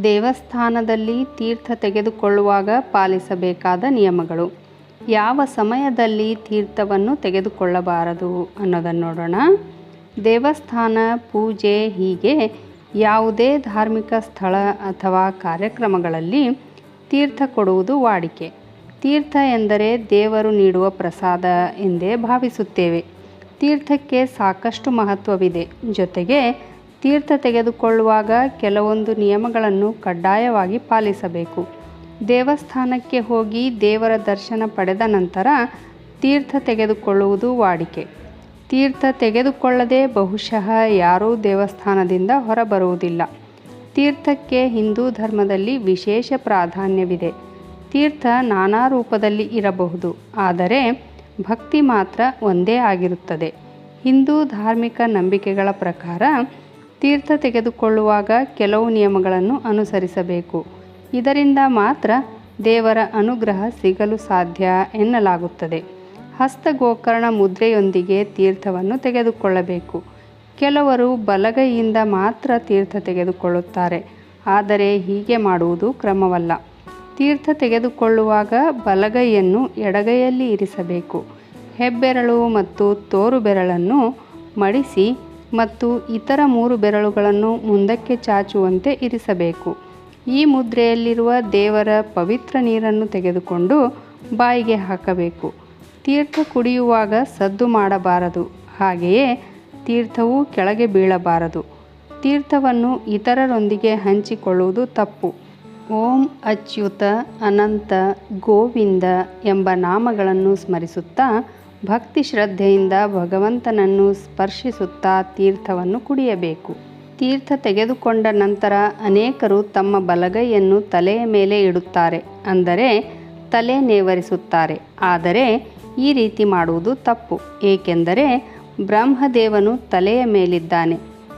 ದೇವಸ್ಥಾನದಲ್ಲಿ ತೀರ್ಥ ತೆಗೆದುಕೊಳ್ಳುವಾಗ ಪಾಲಿಸಬೇಕಾದ ನಿಯಮಗಳು. ಯಾವ ಸಮಯದಲ್ಲಿ ತೀರ್ಥವನ್ನು ತೆಗೆದುಕೊಳ್ಳಬಾರದು ಅನ್ನೋದನ್ನು ನೋಡೋಣ. ದೇವಸ್ಥಾನ, ಪೂಜೆ ಹೀಗೆ ಯಾವುದೇ ಧಾರ್ಮಿಕ ಸ್ಥಳ ಅಥವಾ ಕಾರ್ಯಕ್ರಮಗಳಲ್ಲಿ ತೀರ್ಥ ಕೊಡುವುದು ವಾಡಿಕೆ. ತೀರ್ಥ ಎಂದರೆ ದೇವರು ನೀಡುವ ಪ್ರಸಾದ ಎಂದೇ ಭಾವಿಸುತ್ತೇವೆ. ತೀರ್ಥಕ್ಕೆ ಸಾಕಷ್ಟು ಮಹತ್ವವಿದೆ. ಜೊತೆಗೆ ತೀರ್ಥ ತೆಗೆದುಕೊಳ್ಳುವಾಗ ಕೆಲವೊಂದು ನಿಯಮಗಳನ್ನು ಕಡ್ಡಾಯವಾಗಿ ಪಾಲಿಸಬೇಕು. ದೇವಸ್ಥಾನಕ್ಕೆ ಹೋಗಿ ದೇವರ ದರ್ಶನ ಪಡೆದ ನಂತರ ತೀರ್ಥ ತೆಗೆದುಕೊಳ್ಳುವುದು ವಾಡಿಕೆ. ತೀರ್ಥ ತೆಗೆದುಕೊಳ್ಳದೆ ಬಹುಶಃ ಯಾರೂ ದೇವಸ್ಥಾನದಿಂದ ಹೊರಬರುವುದಿಲ್ಲ. ತೀರ್ಥಕ್ಕೆ ಹಿಂದೂ ಧರ್ಮದಲ್ಲಿ ವಿಶೇಷ ಪ್ರಾಧಾನ್ಯವಿದೆ. ತೀರ್ಥ ನಾನಾ ರೂಪದಲ್ಲಿ ಇರಬಹುದು, ಆದರೆ ಭಕ್ತಿ ಮಾತ್ರ ಒಂದೇ ಆಗಿರುತ್ತದೆ. ಹಿಂದೂ ಧಾರ್ಮಿಕ ನಂಬಿಕೆಗಳ ಪ್ರಕಾರ ತೀರ್ಥ ತೆಗೆದುಕೊಳ್ಳುವಾಗ ಕೆಲವು ನಿಯಮಗಳನ್ನು ಅನುಸರಿಸಬೇಕು. ಇದರಿಂದ ಮಾತ್ರ ದೇವರ ಅನುಗ್ರಹ ಸಿಗಲು ಸಾಧ್ಯ ಎನ್ನಲಾಗುತ್ತದೆ. ಹಸ್ತಗೋಕರ್ಣ ಮುದ್ರೆಯೊಂದಿಗೆ ತೀರ್ಥವನ್ನು ತೆಗೆದುಕೊಳ್ಳಬೇಕು. ಕೆಲವರು ಬಲಗೈಯಿಂದ ಮಾತ್ರ ತೀರ್ಥ ತೆಗೆದುಕೊಳ್ಳುತ್ತಾರೆ, ಆದರೆ ಹೀಗೆ ಮಾಡುವುದು ಕ್ರಮವಲ್ಲ. ತೀರ್ಥ ತೆಗೆದುಕೊಳ್ಳುವಾಗ ಬಲಗೈಯನ್ನು ಎಡಗೈಯಲ್ಲಿ ಇರಿಸಬೇಕು. ಹೆಬ್ಬೆರಳು ಮತ್ತು ತೋರು ಬೆರಳನ್ನು ಮಡಿಸಿ ಮತ್ತು ಇತರ 3 ಬೆರಳುಗಳನ್ನು ಮುಂದಕ್ಕೆ ಚಾಚುವಂತೆ ಇರಿಸಬೇಕು. ಈ ಮುದ್ರೆಯಲ್ಲಿರುವ ದೇವರ ಪವಿತ್ರ ನೀರನ್ನು ತೆಗೆದುಕೊಂಡು ಬಾಯಿಗೆ ಹಾಕಬೇಕು. ತೀರ್ಥ ಕುಡಿಯುವಾಗ ಸದ್ದು ಮಾಡಬಾರದು. ಹಾಗೆಯೇ ತೀರ್ಥವು ಕೆಳಗೆ ಬೀಳಬಾರದು. ತೀರ್ಥವನ್ನು ಇತರರೊಂದಿಗೆ ಹಂಚಿಕೊಳ್ಳುವುದು ತಪ್ಪು. ಓಂ ಅಚ್ಯುತ, ಅನಂತ, ಗೋವಿಂದ ಎಂಬ ನಾಮಗಳನ್ನು ಸ್ಮರಿಸುತ್ತಾ ಭಕ್ತಿ ಶ್ರದ್ಧೆಯಿಂದ ಭಗವಂತನನ್ನು ಸ್ಪರ್ಶಿಸುತ್ತಾ ತೀರ್ಥವನ್ನು ಕುಡಿಯಬೇಕು. ತೀರ್ಥ ತೆಗೆದುಕೊಂಡ ನಂತರ ಅನೇಕರು ತಮ್ಮ ಬಲಗೈಯನ್ನು ತಲೆಯ ಮೇಲೆ ಇಡುತ್ತಾರೆ, ಅಂದರೆ ತಲೆ ನೇವರಿಸುತ್ತಾರೆ. ಆದರೆ ಈ ರೀತಿ ಮಾಡುವುದು ತಪ್ಪು, ಏಕೆಂದರೆ ಬ್ರಹ್ಮದೇವನು ತಲೆಯ ಮೇಲಿದ್ದಾನೆ.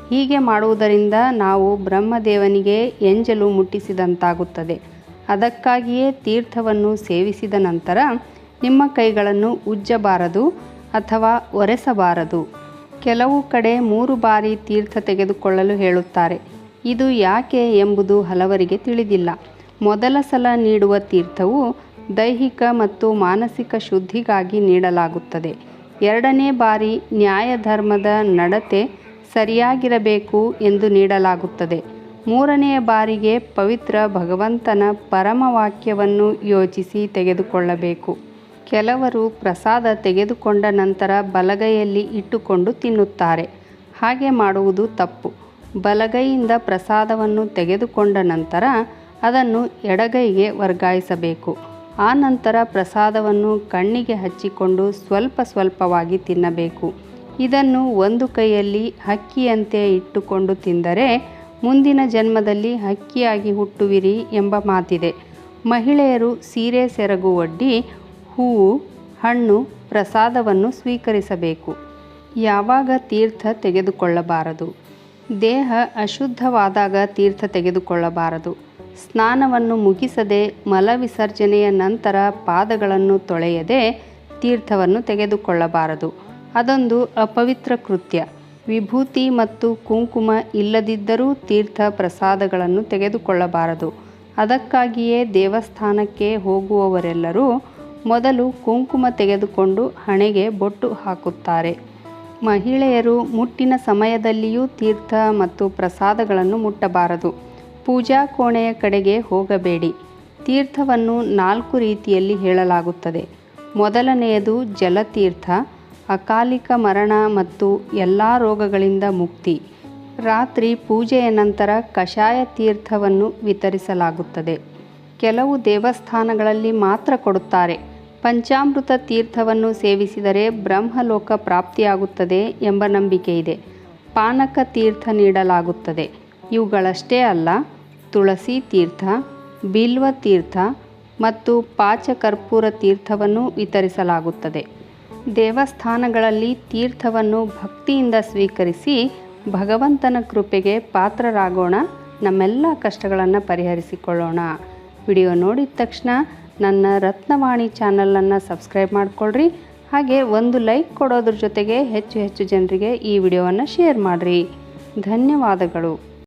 ಹೀಗೆ ಮಾಡುವುದರಿಂದ ನಾವು ಬ್ರಹ್ಮದೇವನಿಗೆ ಎಂಜಲು ಮುಟ್ಟಿಸಿದಂತಾಗುತ್ತದೆ. ಅದಕ್ಕಾಗಿಯೇ ತೀರ್ಥವನ್ನು ಸೇವಿಸಿದ ನಂತರ ನಿಮ್ಮ ಕೈಗಳನ್ನು ಉಜ್ಜಬಾರದು ಅಥವಾ ಒರೆಸಬಾರದು. ಕೆಲವು ಕಡೆ 3 ಬಾರಿ ತೀರ್ಥ ತೆಗೆದುಕೊಳ್ಳಲು ಹೇಳುತ್ತಾರೆ. ಇದು ಯಾಕೆ ಎಂಬುದು ಹಲವರಿಗೆ ತಿಳಿದಿಲ್ಲ. ಮೊದಲ ಸಲ ನೀಡುವ ತೀರ್ಥವು ದೈಹಿಕ ಮತ್ತು ಮಾನಸಿಕ ಶುದ್ಧಿಗಾಗಿ ನೀಡಲಾಗುತ್ತದೆ. 2ನೇ ಬಾರಿ ನ್ಯಾಯ ಧರ್ಮದ ನಡತೆ ಸರಿಯಾಗಿರಬೇಕು ಎಂದು ನೀಡಲಾಗುತ್ತದೆ. 3ನೆಯ ಬಾರಿಗೆ ಪವಿತ್ರ ಭಗವಂತನ ಪರಮವಾಕ್ಯವನ್ನು ಯೋಚಿಸಿ ತೆಗೆದುಕೊಳ್ಳಬೇಕು. ಕೆಲವರು ಪ್ರಸಾದ ತೆಗೆದುಕೊಂಡ ನಂತರ ಬಲಗೈಯಲ್ಲಿ ಇಟ್ಟುಕೊಂಡು ತಿನ್ನುತ್ತಾರೆ. ಹಾಗೆ ಮಾಡುವುದು ತಪ್ಪು. ಬಲಗೈಯಿಂದ ಪ್ರಸಾದವನ್ನು ತೆಗೆದುಕೊಂಡ ನಂತರ ಅದನ್ನು ಎಡಗೈಗೆ ವರ್ಗಾಯಿಸಬೇಕು. ಆ ನಂತರ ಪ್ರಸಾದವನ್ನು ಕಣ್ಣಿಗೆ ಹಚ್ಚಿಕೊಂಡು ಸ್ವಲ್ಪ ಸ್ವಲ್ಪವಾಗಿ ತಿನ್ನಬೇಕು. ಇದನ್ನು ಒಂದು ಕೈಯಲ್ಲಿ ಹಕ್ಕಿಯಂತೆ ಇಟ್ಟುಕೊಂಡು ತಿಂದರೆ ಮುಂದಿನ ಜನ್ಮದಲ್ಲಿ ಹಕ್ಕಿಯಾಗಿ ಹುಟ್ಟುವಿರಿ ಎಂಬ ಮಾತಿದೆ. ಮಹಿಳೆಯರು ಸೀರೆ ಸೆರಗು ಒಡ್ಡಿ ಹೂವು, ಹಣ್ಣು, ಪ್ರಸಾದವನ್ನು ಸ್ವೀಕರಿಸಬೇಕು. ಯಾವಾಗ ತೀರ್ಥ ತೆಗೆದುಕೊಳ್ಳಬಾರದು? ದೇಹ ಅಶುದ್ಧವಾದಾಗ ತೀರ್ಥ ತೆಗೆದುಕೊಳ್ಳಬಾರದು. ಸ್ನಾನವನ್ನು ಮುಗಿಸದೆ ಮಲವಿಸರ್ಜನೆಯ ನಂತರ ಪಾದಗಳನ್ನು ತೊಳೆಯದೆ ತೀರ್ಥವನ್ನು ತೆಗೆದುಕೊಳ್ಳಬಾರದು. ಅದೊಂದು ಅಪವಿತ್ರ ಕೃತ್ಯ. ವಿಭೂತಿ ಮತ್ತು ಕುಂಕುಮ ಇಲ್ಲದಿದ್ದರೂ ತೀರ್ಥ ಪ್ರಸಾದಗಳನ್ನು ತೆಗೆದುಕೊಳ್ಳಬಾರದು. ಅದಕ್ಕಾಗಿಯೇ ದೇವಸ್ಥಾನಕ್ಕೆ ಹೋಗುವವರೆಲ್ಲರೂ ಮೊದಲು ಕುಂಕುಮ ತೆಗೆದುಕೊಂಡು ಹಣೆಗೆ ಬೊಟ್ಟು ಹಾಕುತ್ತಾರೆ. ಮಹಿಳೆಯರು ಮುಟ್ಟಿನ ಸಮಯದಲ್ಲಿಯೂ ತೀರ್ಥ ಮತ್ತು ಪ್ರಸಾದಗಳನ್ನು ಮುಟ್ಟಬಾರದು. ಪೂಜಾ ಕೋಣೆಯ ಕಡೆಗೆ ಹೋಗಬೇಡಿ. ತೀರ್ಥವನ್ನು 4 ರೀತಿಯಲ್ಲಿ ಹೇಳಲಾಗುತ್ತದೆ. ಮೊದಲನೆಯದು ಜಲತೀರ್ಥ, ಅಕಾಲಿಕ ಮರಣ ಮತ್ತು ಎಲ್ಲ ರೋಗಗಳಿಂದ ಮುಕ್ತಿ. ರಾತ್ರಿ ಪೂಜೆಯ ನಂತರ ಕಷಾಯ ತೀರ್ಥವನ್ನು ವಿತರಿಸಲಾಗುತ್ತದೆ. ಕೆಲವು ದೇವಸ್ಥಾನಗಳಲ್ಲಿ ಮಾತ್ರ ಕೊಡುತ್ತಾರೆ. ಪಂಚಾಮೃತ ತೀರ್ಥವನ್ನು ಸೇವಿಸಿದರೆ ಬ್ರಹ್ಮಲೋಕ ಪ್ರಾಪ್ತಿಯಾಗುತ್ತದೆ ಎಂಬ ನಂಬಿಕೆ ಇದೆ. ಪಾನಕ ತೀರ್ಥ ನೀಡಲಾಗುತ್ತದೆ. ಇವುಗಳಷ್ಟೇ ಅಲ್ಲ, ತುಳಸಿ ತೀರ್ಥ, ಬಿಲ್ವ ತೀರ್ಥ ಮತ್ತು ಪಾಚಕರ್ಪೂರ ತೀರ್ಥವನ್ನು ವಿತರಿಸಲಾಗುತ್ತದೆ. ದೇವಸ್ಥಾನಗಳಲ್ಲಿ ತೀರ್ಥವನ್ನು ಭಕ್ತಿಯಿಂದ ಸ್ವೀಕರಿಸಿ ಭಗವಂತನ ಕೃಪೆಗೆ ಪಾತ್ರರಾಗೋಣ. ನಮ್ಮೆಲ್ಲ ಕಷ್ಟಗಳನ್ನು ಪರಿಹರಿಸಿಕೊಳ್ಳೋಣ. ವಿಡಿಯೋ ನೋಡಿದ ತಕ್ಷಣ ನನ್ನ ರತ್ನವಾಣಿ ಚಾನಲನ್ನು ಸಬ್ಸ್ಕ್ರೈಬ್ ಮಾಡಿಕೊಳ್ಳ್ರಿ. ಹಾಗೆ ಒಂದು ಲೈಕ್ ಕೊಡೋದ್ರ ಜೊತೆಗೆ ಹೆಚ್ಚು ಜನರಿಗೆ ಈ ವಿಡಿಯೋವನ್ನು ಶೇರ್ ಮಾಡಿರಿ. ಧನ್ಯವಾದಗಳು.